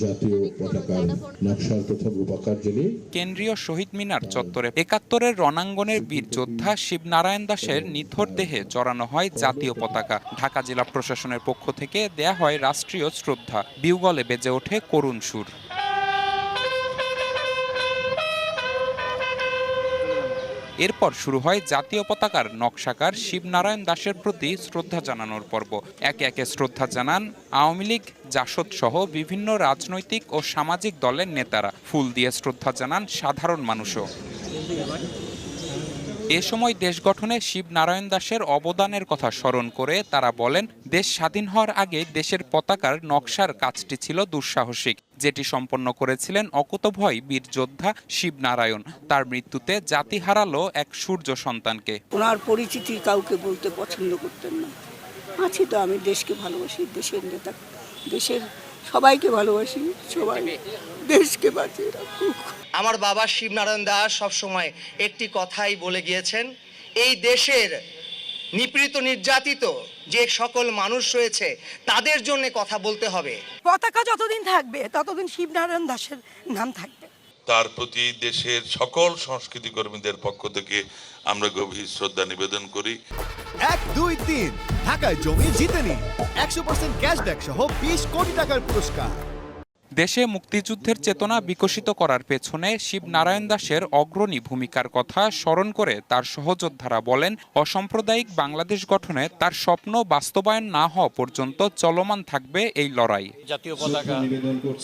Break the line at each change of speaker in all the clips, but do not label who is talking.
জাতীয় পতাকার নকশার প্রথম রূপকার যিনি।
কেন্দ্রীয় শহীদ মিনার চত্বরে ৭১-এর রণাঙ্গনের বীর যোদ্ধা শিবনারায়ণ দাসের নিথর দেহে জড়ানো হয় জাতীয় পতাকা। ঢাকা জেলা প্রশাসনের পক্ষ থেকে দেয়া হয় রাষ্ট্রীয় শ্রদ্ধা। বিউগলে বেজে ওঠে করুণ সুর। এরপর শুরু হয় জাতীয় পতাকার নকশাকার শিবনারায়ণ দাসের প্রতি শ্রদ্ধা জানানোর পর্ব। একে একে শ্রদ্ধা জানান আওয়ামী লীগ, জাসদ সহ বিভিন্ন রাজনৈতিক ও সামাজিক দলের নেতারা। ফুল দিয়ে শ্রদ্ধা জানান সাধারণ মানুষও। এ সময় দেশ গঠনে শিবনারায়ণ দাসের অবদানের কথা স্মরণ করে তারা বলেন, দেশ স্বাধীন হওয়ার আগে দেশের পতাকার নকশার কাজটি ছিল দুঃসাহসিক, যেটি সম্পন্ন করেছিলেন অকুতভয় বীর যোদ্ধা শিবনারায়ণ। তার মৃত্যুতে জাতি হারালো এক সূর্য সন্তানকে।
ওনার পরিচিতি কাউকে বলতে পছন্দ করতেন না। আছি তো, আমি দেশকে ভালোবাসি, দেশের নেতা, দেশের সবাইকে ভালোবাসি, সবাই দেশকে বাঁচিয়ে রাখুক।
আমার বাবা শিবনারায়ণ দাস সবসময় একটি কথাই বলে গিয়েছেন, এই দেশের নিপীড়িত নির্যাতিত যে সকল মানুষ রয়েছে তাদের জন্য কথা বলতে হবে।
পতাকা যতদিন থাকবে ততদিন শিবনারায়ণ দাসের নাম থাকবে।
তার প্রতি দেশের সকল সংস্কৃতি কর্মীদের পক্ষ থেকে আমরা গভীর শ্রদ্ধা নিবেদন করি।
1, 2, 3 ঢাকায় জমি জিতে নিন 100% ক্যাশব্যাক সহ 20 কোটি টাকার পুরস্কার।
দেশে মুক্তিযুদ্ধের চেতনা বিকশিত করার পেছনে শিবনারায়ণ দাসের অগ্রণী ভূমিকার কথা স্মরণ করে তার সহযোদ্ধারা বলেন, অসাম্প্রদায়িক বাংলাদেশ গঠনে তার স্বপ্ন বাস্তবায়ন না হওয়া পর্যন্ত চলমান থাকবে এই লড়াই।
জাতীয় পতাকা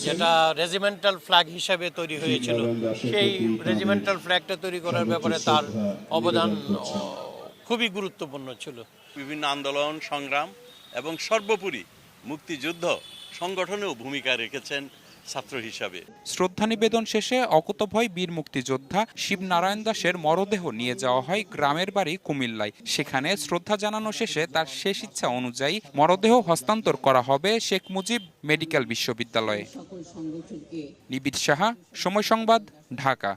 যেটা রেজিমেন্টাল ফ্ল্যাগ হিসেবে তৈরি হয়েছিল, সেই রেজিমেন্টাল ফ্ল্যাগটা তৈরি করার ব্যাপারে তার অবদান খুবই গুরুত্বপূর্ণ ছিল।
বিভিন্ন আন্দোলন সংগ্রাম এবং সর্বোপরি মুক্তিযুদ্ধ সংগঠনেও ভূমিকা রেখেছেন ছাত্র হিসাবে।
শ্রদ্ধা নিবেদন শেষে অকুতভয় বীর মুক্তিযোদ্ধা শিবনারায়ণ দাসের মরদেহ নিয়ে যাওয়া হয় গ্রামের বাড়ি কুমিল্লায়। সেখানে শ্রদ্ধা জানানো শেষে তার শেষ ইচ্ছা অনুযায়ী মরদেহ হস্তান্তর করা হবে শেখ মুজিব মেডিকেল বিশ্ববিদ্যালয়ে। নিবিড় সাহা, সময় সংবাদ, ঢাকা।